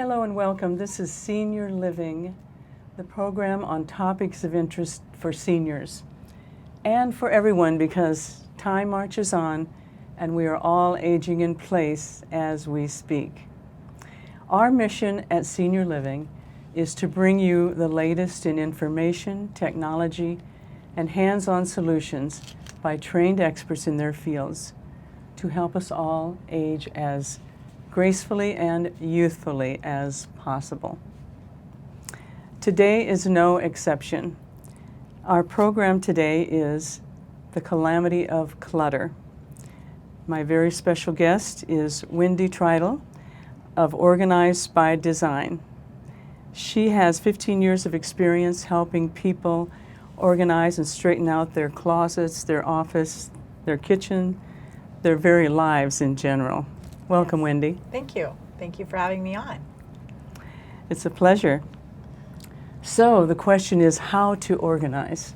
Hello and welcome. This is Senior Living, the program on topics of interest for seniors and for everyone, because time marches on and we are all aging in place as we speak. Our mission at Senior Living is to bring you the latest in information, technology, and hands-on solutions by trained experts in their fields to help us all age as gracefully and youthfully as possible. Today is no exception. Our program today is The Calamity of Clutter. My very special guest is Wendy Tritle of Organized by Design. She has 15 years of experience helping people organize and straighten out their closets, their office, their kitchen, their very lives in general. Welcome, Yes. Wendy. Thank you. Thank you for having me on. It's a pleasure. So the question is how to organize.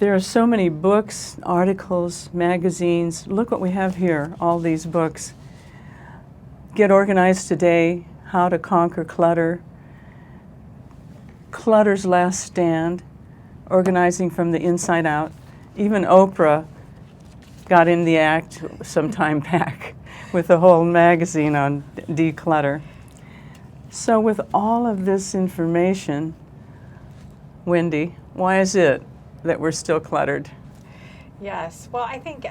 There are so many books, articles, magazines. Look what we have here, all these books. Get Organized Today, How to Conquer Clutter, Clutter's Last Stand, Organizing from the Inside Out. Even Oprah got in the act some time back with a whole magazine on declutter. So with all of this information, Wendy, why is it that we're still cluttered? Yes. Well, I think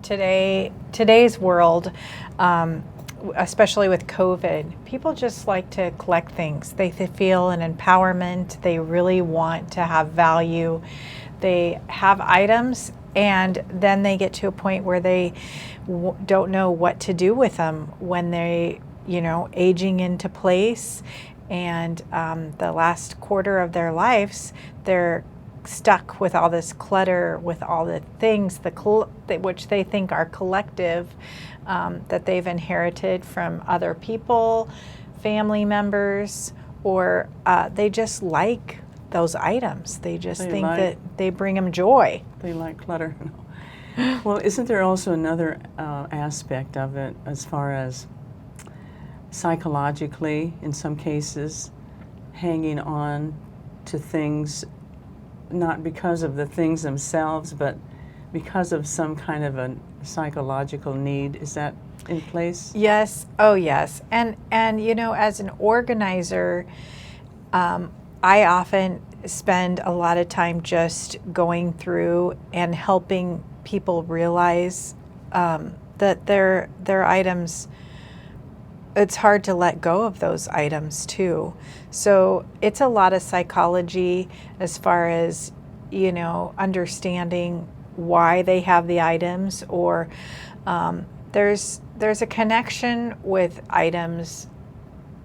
today's world, especially with COVID, people just like to collect things. They feel an empowerment. They really want to have value. They have items, and then they get to a point where they don't know what to do with them when they, aging into place. And the last quarter of their lives, they're stuck with all this clutter, with all the things which they think are collective, that they've inherited from other people, family members, or they just like those items. They just think that they bring them joy. They like clutter. Well, isn't there also another aspect of it as far as psychologically, in some cases, hanging on to things not because of the things themselves, but because of some kind of a psychological need? Is that in place? Yes. Oh, yes. And as an organizer, I often spend a lot of time just going through and helping people realize that their items, it's hard to let go of those items too. So it's a lot of psychology as far as, understanding why they have the items, or there's a connection with items,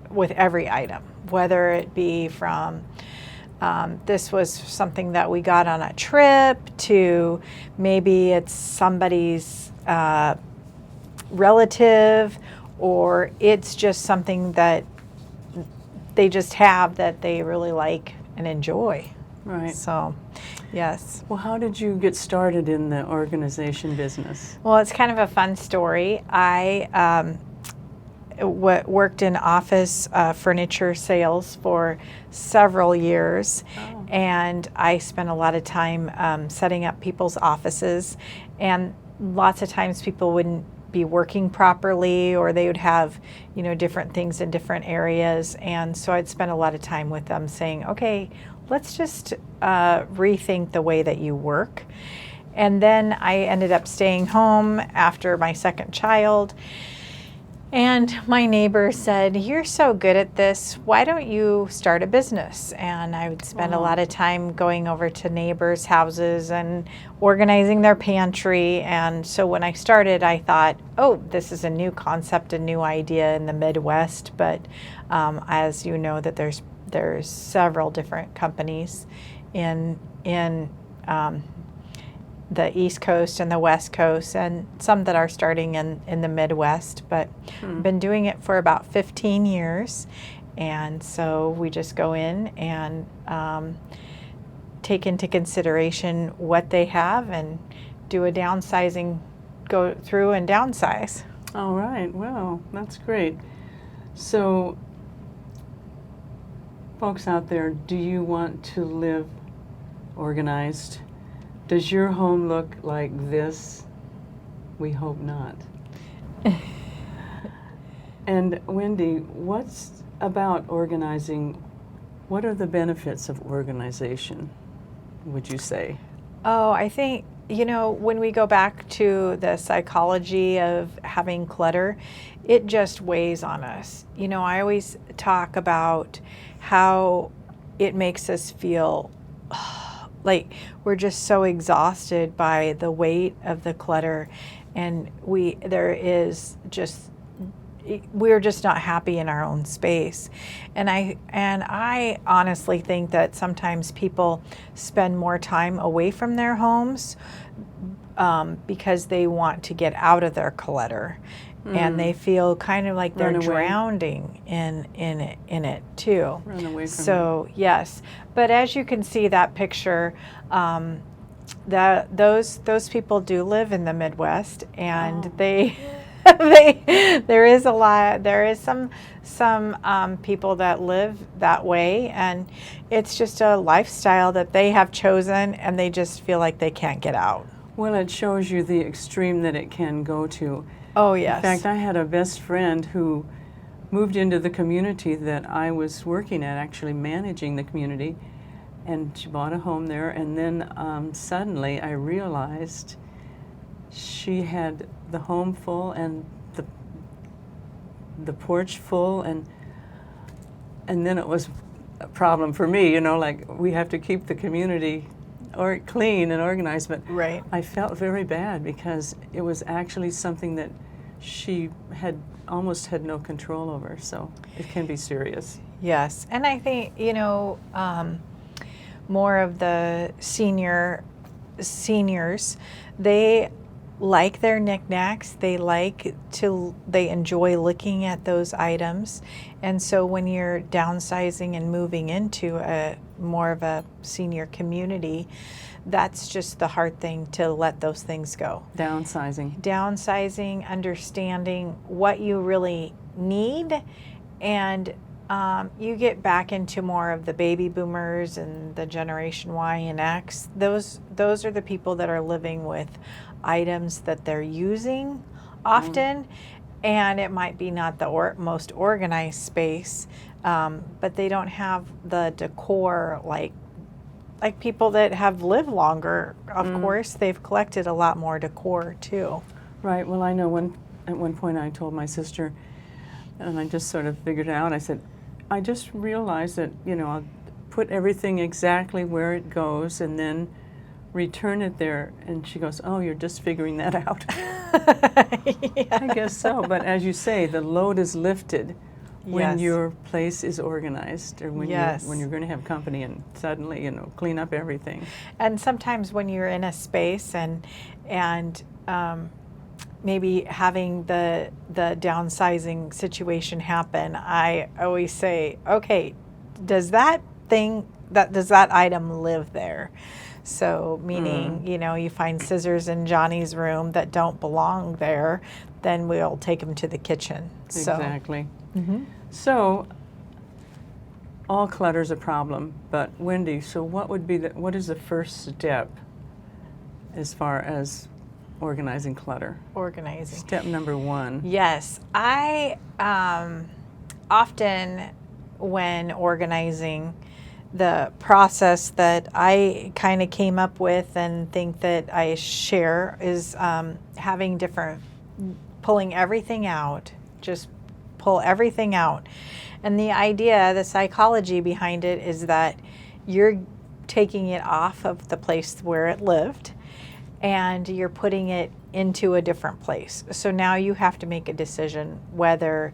with every item, whether it be from this was something that we got on a trip, to maybe it's somebody's relative, or it's just something that they just have that they really like and enjoy. Right. So, yes. Well, how did you get started in the organization business? Well, it's kind of a fun story. I worked in office furniture sales for several years. Oh. And I spent a lot of time setting up people's offices, and lots of times people wouldn't be working properly, or they would have different things in different areas, and so I'd spend a lot of time with them saying, okay, let's just rethink the way that you work. And then I ended up staying home after my second child. And my neighbor said, you're so good at this, why don't you start a business? And I would spend a lot of time going over to neighbors' houses and organizing their pantry. And so when I started, I thought, oh, this is a new concept, a new idea in the Midwest. But as you know, that there's several different companies in the East Coast and the West Coast, and some that are starting in the Midwest, but been doing it for about 15 years. And so we just go in and take into consideration what they have and do a downsizing, go through and downsize. All right. Well, that's great. So folks out there, do you want to live organized? Does your home look like this? We hope not. And Wendy, what's about organizing? What are the benefits of organization, would you say? Oh, I think, when we go back to the psychology of having clutter, it just weighs on us. I always talk about how it makes us feel like we're just so exhausted by the weight of the clutter, and we're just not happy in our own space. And I honestly think that sometimes people spend more time away from their homes because they want to get out of their clutter. And they feel kind of like they're drowning in it too. Run away from so it. Yes, but as you can see that picture, those people do live in the Midwest, and there is some people that live that way, and it's just a lifestyle that they have chosen, and they just feel like they can't get out. Well, it shows you the extreme that it can go to. Oh, yes. In fact, I had a best friend who moved into the community that I was working at, actually managing the community, and she bought a home there, and then suddenly I realized she had the home full and the porch full, and then it was a problem for me, like we have to keep the community clean and organized, but right. I felt very bad because it was actually something that she almost had no control over, so it can be serious. Yes, and I think, more of the seniors, they like their knickknacks, they enjoy looking at those items, and so when you're downsizing and moving into more of a senior community, that's just the hard thing, to let those things go. Downsizing, understanding what you really need, and you get back into more of the baby boomers and the Generation Y and X. Those are the people that are living with items that they're using often, and it might be not the most organized space, but they don't have the decor like people that have lived longer. Of course, they've collected a lot more decor too. Right. Well, I know at one point I told my sister, and I just sort of figured it out. I said, I just realized that, I'll put everything exactly where it goes and then return it there. And she goes, oh, you're just figuring that out. Yes. I guess so. But as you say, the load is lifted when Yes. your place is organized, or when Yes. you're going to have company and suddenly, clean up everything. And sometimes when you're in a space and maybe having the downsizing situation happen, I always say, okay, does that item live there? So meaning, you find scissors in Johnny's room that don't belong there, then we'll take them to the kitchen. Exactly. Mm-hmm. So all clutter's a problem, but Wendy, so what is the first step as far as organizing clutter? Organizing. Step number 1. Yes, I often, when organizing, the process that I kind of came up with and think that I share is pulling everything out, just pull everything out. And the idea, the psychology behind it is that you're taking it off of the place where it lived, and you're putting it into a different place. So now you have to make a decision whether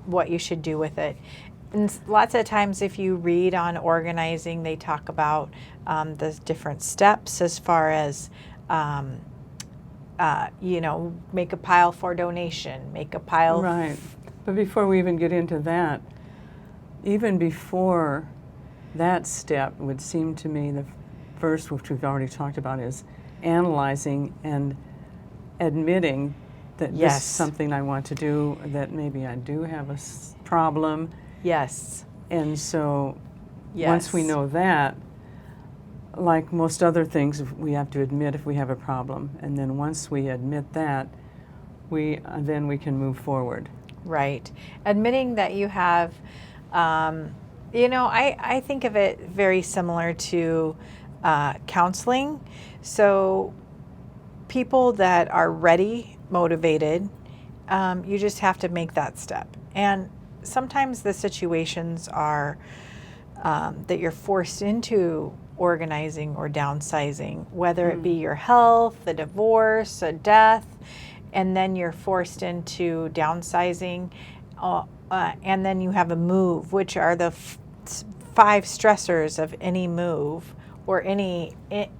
what you should do with it. And lots of times if you read on organizing, they talk about the different steps as far as, make a pile for donation, make a pile. Right. But before we even get into that, even before that step, it would seem to me the first, which we've already talked about, is analyzing and admitting that this is something I want to do, that maybe I do have a problem. Yes. And so Yes. once we know that, like most other things, we have to admit if we have a problem. And then once we admit that, then we can move forward. Right. Admitting that you have, I think of it very similar to counseling. So people that are ready, motivated, you just have to make that step. And sometimes the situations are that you're forced into organizing or downsizing, whether it be your health, a divorce, a death, and then you're forced into downsizing, and then you have a move, which are the 5 stressors of any move or any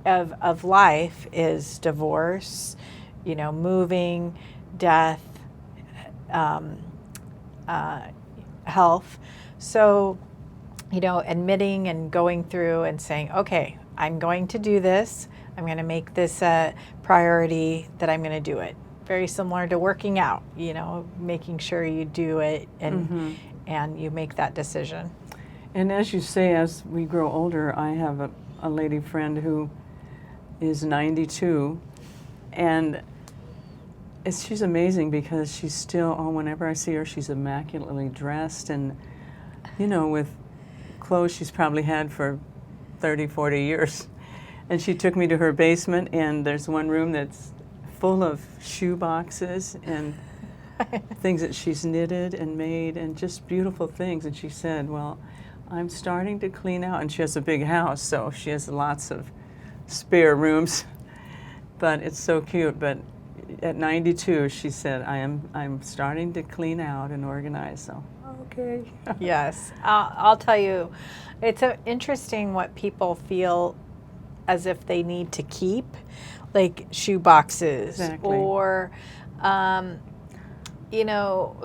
of life is divorce, moving, death, health. So, admitting and going through and saying, okay, I'm going to do this. I'm going to make this a priority that I'm going to do it. Very similar to working out, making sure you do it and you make that decision. And as you say, as we grow older, I have a lady friend who is 92, and she's amazing because she's still, whenever I see her, she's immaculately dressed and, with clothes she's probably had for 30, 40 years. And she took me to her basement, and there's one room that's full of shoe boxes and things that she's knitted and made and just beautiful things. And she said, well, I'm starting to clean out. And she has a big house, so she has lots of spare rooms. But it's so cute. But at 92, she said, I'm starting to clean out and organize. So, okay. Yes. I'll tell you, it's interesting what people feel as if they need to keep, like shoe boxes. Exactly. Or,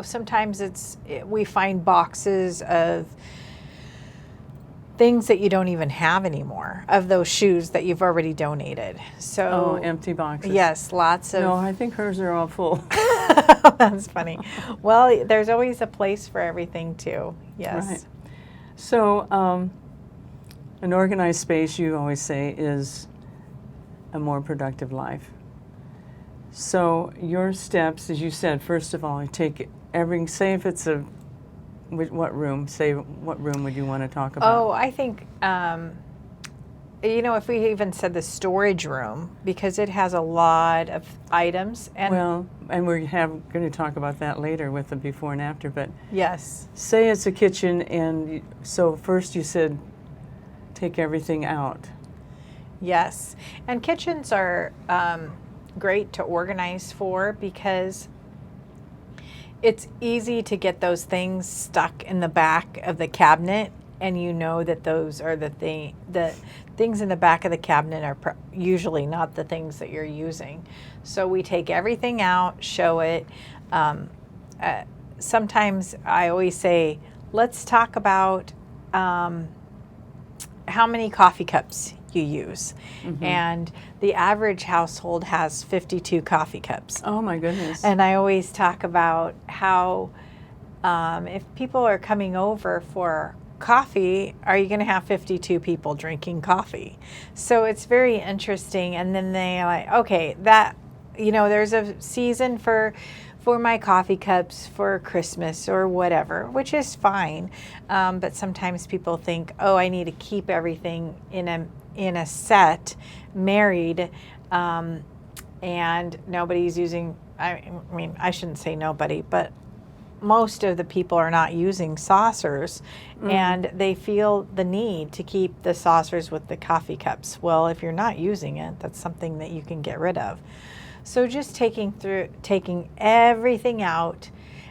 sometimes we find boxes of things that you don't even have anymore, of those shoes that you've already donated. So empty boxes. Yes, lots of. No, I think hers are all full. That's funny. Well, there's always a place for everything too. Yes. Right. So an organized space, you always say, is a more productive life. So your steps, as you said, first of all, you take everything, say if it's what room would you want to talk about? Oh, I think, if we even said the storage room, because it has a lot of items. And we're going to talk about that later with the before and after, but yes. Say it's a kitchen, and so first you said take everything out. Yes, and kitchens are great to organize for because it's easy to get those things stuck in the back of the cabinet, and that those are the things in the back of the cabinet are usually not the things that you're using. So we take everything out, show it. Sometimes I always say, let's talk about how many coffee cups you use. And the average household has 52 coffee cups. Oh my goodness. And I always talk about how if people are coming over for coffee, are you going to have 52 people drinking coffee? So it's very interesting. And then they're like, okay, there's a season for my coffee cups for Christmas or whatever, which is fine. But sometimes people think, oh, I need to keep everything in a set, married, and nobody's using, I shouldn't say nobody, but most of the people are not using saucers, and they feel the need to keep the saucers with the coffee cups. Well, if you're not using it, that's something that you can get rid of. So just taking everything out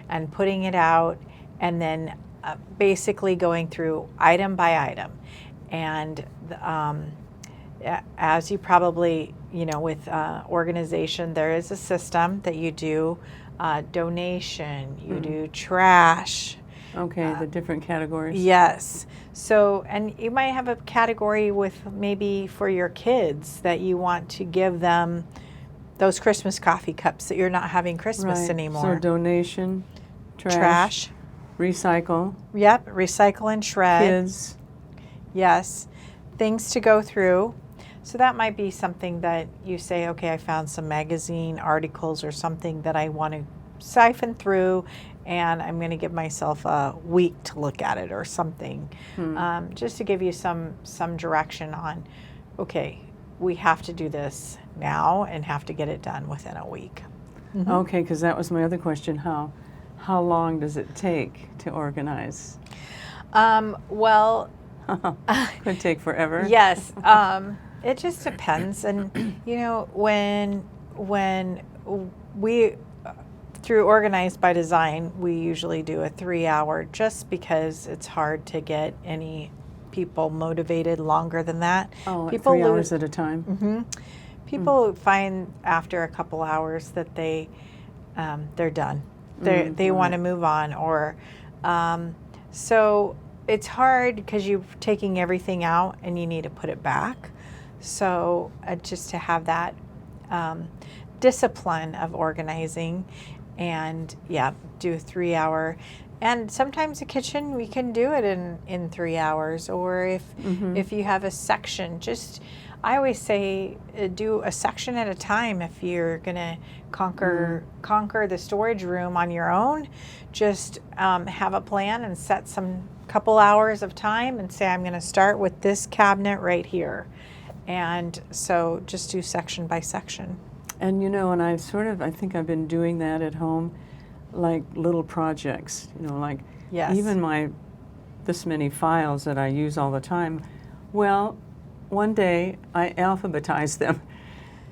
and putting it out, and then basically going through item by item. And as you probably, with organization, there is a system that you do donation, you do trash. Okay, the different categories. Yes. So, and you might have a category with maybe for your kids that you want to give them those Christmas coffee cups that you're not having Christmas anymore. So donation, trash, Recycle. Yep, recycle and shred. Kids. Yes, things to go through. So that might be something that you say, okay, I found some magazine articles or something that I want to siphon through, and I'm going to give myself a week to look at it or something, just to give you some direction on, okay, we have to do this now and have to get it done within a week. Okay, because that was my other question. How long does it take to organize? Well, Could take forever. yes, it just depends. And you know, when we through Organized by Design, we usually do a 3-hour, just because it's hard to get any people motivated longer than that. Oh, people 3 hours at a time. People find after a couple hours that they're done. They want to move on, or so it's hard because you're taking everything out and you need to put it back. So just to have that discipline of organizing, and do a 3-hour. And sometimes the kitchen, we can do it in 3 hours. Or if you have a section, I always say do a section at a time. If you're gonna conquer the storage room on your own, just have a plan and set some couple hours of time and say, I'm gonna start with this cabinet right here. And so just do section by section. And you know, and I think I've been doing that at home, like little projects, you know, like even this many files that I use all the time. Well, one day I alphabetized them.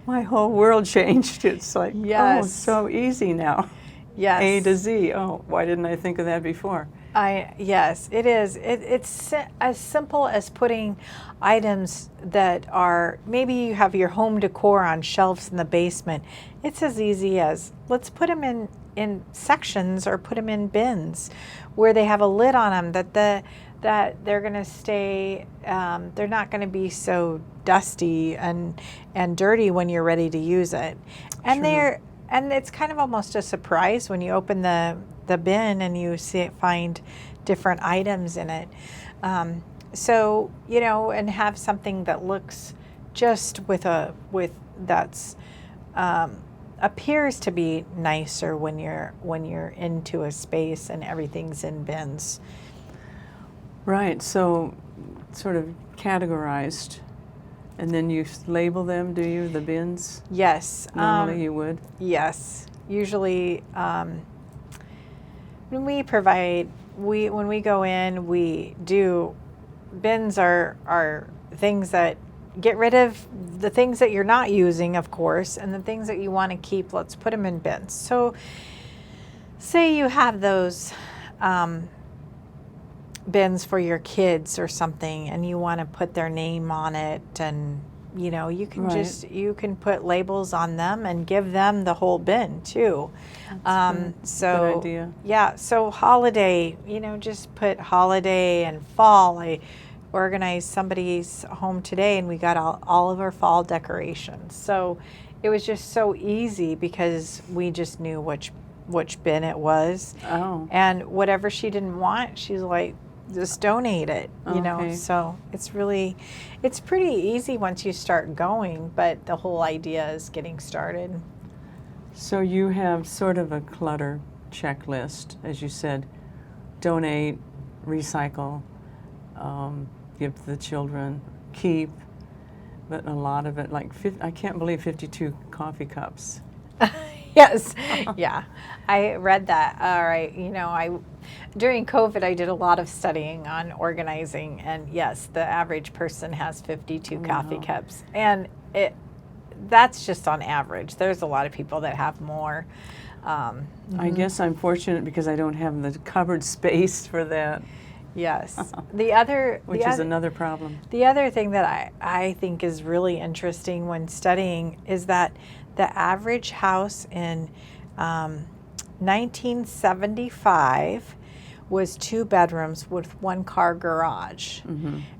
My whole world changed. It's like, oh, so easy now. Yes. A to Z. Oh, why didn't I think of that before? Yes, it is. It's as simple as putting items that are, maybe you have your home decor on shelves in the basement. It's as easy as, let's put them in sections or put them in bins where they have a lid on them, that they're going to stay, they're not going to be so dusty and dirty when you're ready to use it. And and it's kind of almost a surprise when you open the bin and you find different items in it. So, you know, and have something that looks just that's appears to be nicer when you're into a space and everything's in bins. Right. So, sort of categorized, and then you label them. Do you, the bins? Yes. Normally you would. Yes. Usually, when we go in, we do, bins are things that get rid of the things that you're not using, of course, and the things that you want to keep, let's put them in bins. So say you have those bins for your kids or something, and you want to put their name on it, and you know, you can you can put labels on them and give them the whole bin too. Good idea. Yeah, so holiday, you know, just put holiday and fall. I organized somebody's home today and we got all of our fall decorations. So it was just so easy because we just knew which bin it was. Oh. And whatever she didn't want, she's like, just donate it, you know. So it's pretty easy once you start going, but the whole idea is getting started. So you have sort of a clutter checklist, as you said: donate, recycle, give to the children, keep, but a lot of it, like I can't believe 52 coffee cups. Yes. Yeah. I read that. All right. You know, during COVID, I did a lot of studying on organizing, and yes, the average person has 52 coffee cups, and that's just on average. There's a lot of people that have more. I guess I'm fortunate because I don't have the cupboard space for that. Yes. Which is another problem. The other thing that I think is really interesting when studying is that the average house in 1975 was 2 bedrooms with 1-car garage.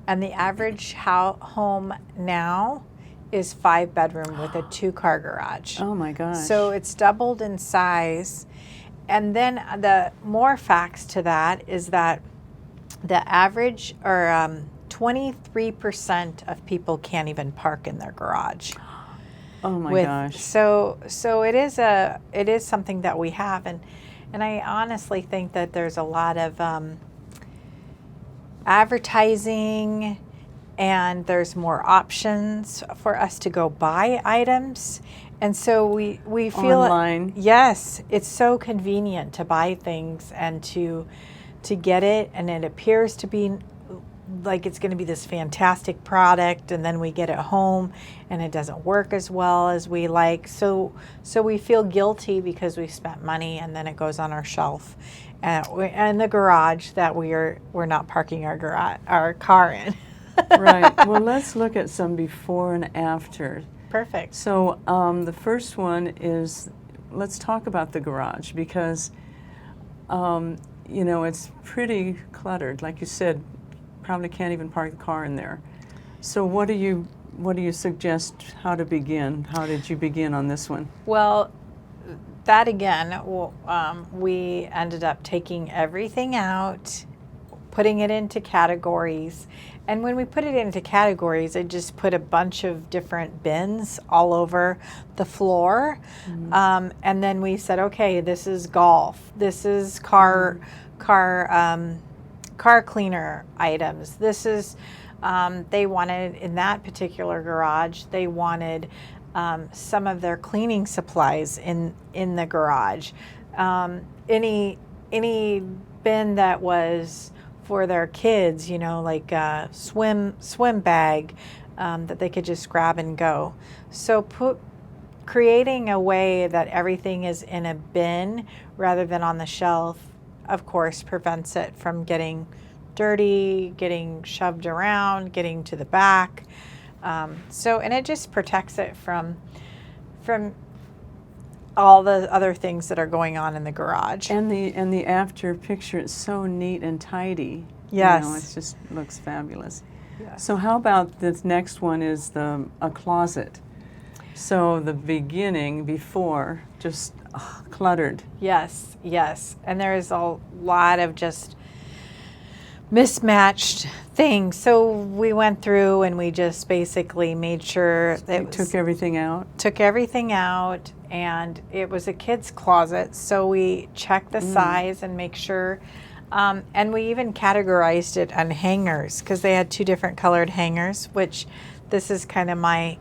And the average home now is 5-bedroom with a 2-car garage. Oh my gosh. So it's doubled in size. And then the more facts to that is that the average, or 23% of people can't even park in their garage. Oh my gosh. So it is something that we have, and I honestly think that there's a lot of advertising, and there's more options for us to go buy items, and so we feel Online. Yes, it's so convenient to buy things and to get it, and it appears to be like it's going to be this fantastic product, and then we get it home and it doesn't work as well as we like, so we feel guilty because we spent money, and then it goes on our shelf and the garage that we're not parking our car in. Right. Well, let's look at some before and after. Perfect. So the first one is, let's talk about the garage, because you know, it's pretty cluttered. Like you said, probably can't even park the car in there. So what do you suggest how to begin? How did you begin on this one? Well, that again, we ended up taking everything out, putting it into categories. And when we put it into categories, I just put a bunch of different bins all over the floor. Mm-hmm. And then we said, okay, this is golf. This is car cleaner items. This is, they wanted, in that particular garage, they wanted some of their cleaning supplies in the garage. Any bin that was for their kids, you know, like a swim bag that they could just grab and go. So creating a way that everything is in a bin rather than on the shelf, of course, prevents it from getting dirty, getting shoved around, getting to the back. And it just protects it from all the other things that are going on in the garage. And the after picture is so neat and tidy. Yes. You know, it just looks fabulous. Yes. So how about this next one is a closet. So the beginning, before, just cluttered. Yes, yes. And there's a lot of just mismatched things. So we went through and we just basically made sure that Took everything out. Took everything out, and it was a kid's closet. So we checked the size and make sure. And we even categorized it on hangers, because they had 2 different colored hangers, which this is kind of my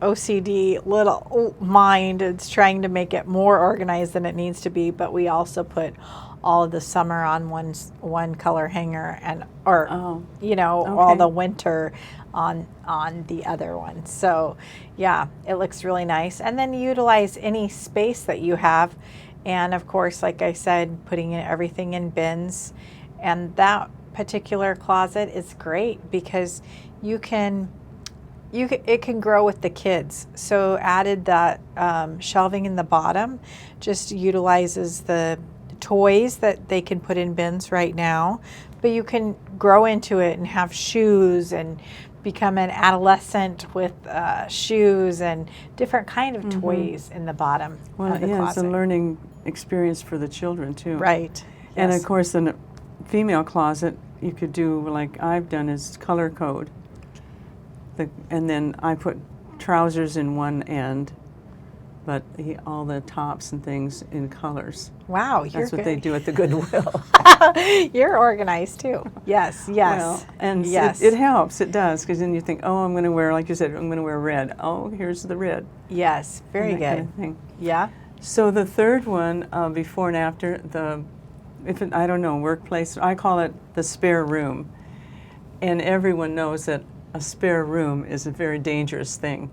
OCD little mind. It's trying to make it more organized than it needs to be, but we also put all of the summer on one color hanger, and all the winter on the other one. So yeah, it looks really nice. And then utilize any space that you have, and of course, like I said, putting everything in bins. And that particular closet is great because it can grow with the kids. So added that shelving in the bottom just utilizes the toys that they can put in bins right now, but you can grow into it and have shoes and become an adolescent with shoes and different kind of toys in the bottom of the closet. It's a learning experience for the children too. Right. And Yes. of course, in a female closet, you could do, like I've done, is color code. And then I put trousers in one end, but all the tops and things in colors. Wow, you're That's what good. they do at the Goodwill. You're organized too. Yes, yes. Well, and yes. it helps, it does, because then you think, oh, I'm going to wear, like you said, I'm going to wear red. Oh, here's the red. Yes, very and that good. kind of thing. Yeah. So the third one, before and after, I don't know, workplace, I call it the spare room. And everyone knows that a spare room is a very dangerous thing.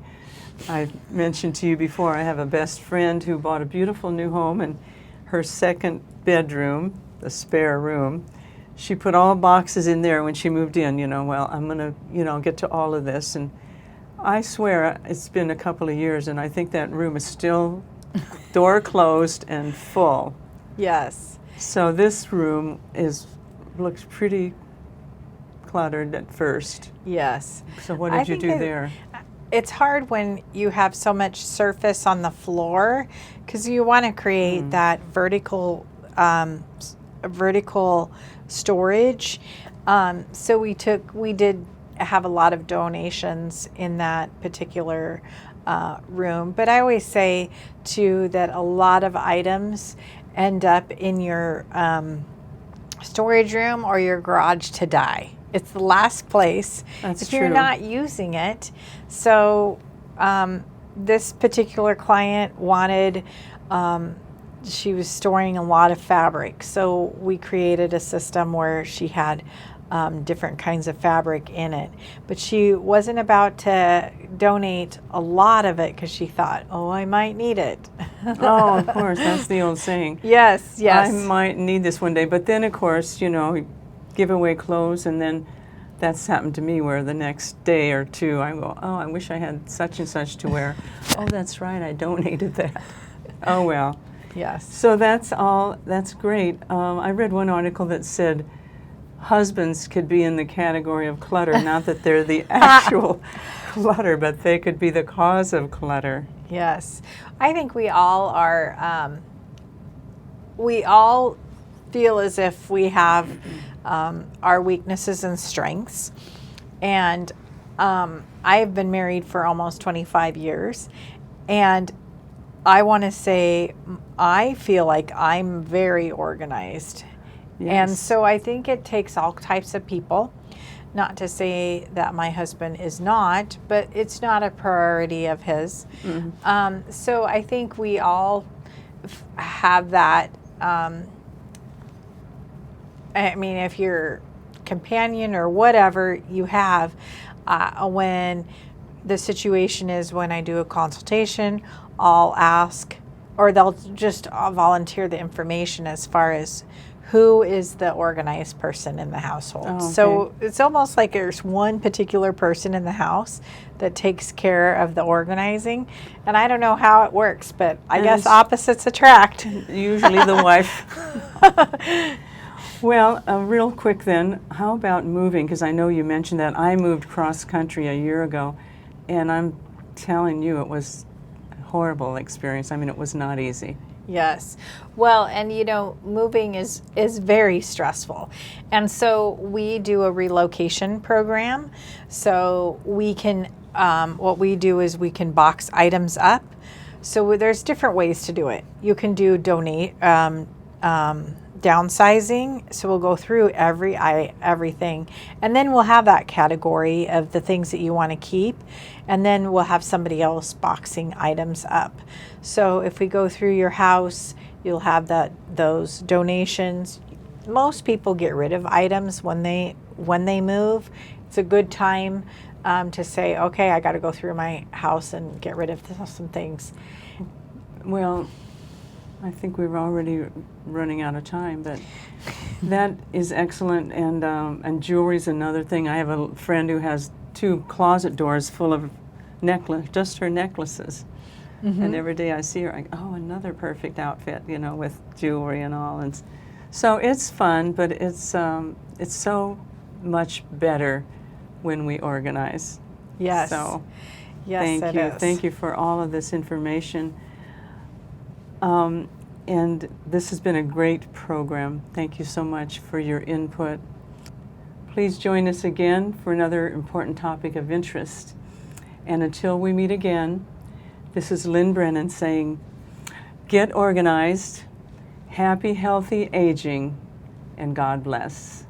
I mentioned to you before, I have a best friend who bought a beautiful new home, and her second bedroom, the spare room, she put all boxes in there when she moved in, well, I'm going to, get to all of this. And I swear it's been a couple of years, and I think that room is still door closed and full. Yes. So this room looks pretty cluttered at first. Yes. So what did you do think there? it's hard when you have so much surface on the floor, because you want to create that vertical storage. So we did have a lot of donations in that particular room. But I always say too that a lot of items end up in your storage room or your garage to die. It's the last place if you're not using it. So this particular client wanted, she was storing a lot of fabric. So we created a system where she had different kinds of fabric in it. But she wasn't about to donate a lot of it because she thought, oh, I might need it. Oh, of course, that's the old saying. Yes, yes. I might need this one day. But then, of course, you know, give away clothes, and then that's happened to me where the next day or two I go, oh, I wish I had such and such to wear. Oh, that's right, I donated that. Oh, well. Yes. So that's all. That's great. I read one article that said husbands could be in the category of clutter, not that they're the actual clutter, but they could be the cause of clutter. Yes. I think we all are, we all feel as if we have our weaknesses and strengths. And I've been married for almost 25 years. And I want to say I feel like I'm very organized. Yes. And so I think it takes all types of people. Not to say that my husband is not, but it's not a priority of his. So I think we all have that. I mean, if your companion or whatever you have, when the situation is when I do a consultation, I'll ask, or they'll just volunteer the information as far as who is the organized person in the household. Oh, okay. So it's almost like there's one particular person in the house that takes care of the organizing. And I don't know how it works, but I guess opposites attract. Usually the wife. Well, real quick then, how about moving? Because I know you mentioned that. I moved cross country a year ago, and I'm telling you, it was a horrible experience. I mean, it was not easy. Yes. Well, and you know, moving is very stressful. And so we do a relocation program. So we can, what we do is we can box items up. So there's different ways to do it. You can do downsizing. So we'll go through everything. And then we'll have that category of the things that you want to keep. And then we'll have somebody else boxing items up. So if we go through your house, you'll have those donations. Most people get rid of items when they move. It's a good time to say, okay, I got to go through my house and get rid of some things. Well, I think we're already running out of time, but that is excellent. And jewelry's another thing. I have a friend who has 2 closet doors full of just her necklaces. And every day I see her, I go, oh, another perfect outfit, you know, with jewelry and all. And so it's fun, but it's so much better when we organize. Yes. So yes, thank you. is. Thank you for all of this information. And this has been a great program. Thank you so much for your input. Please join us again for another important topic of interest. And until we meet again, this is Lynn Brennan saying, get organized, happy, healthy aging, and God bless.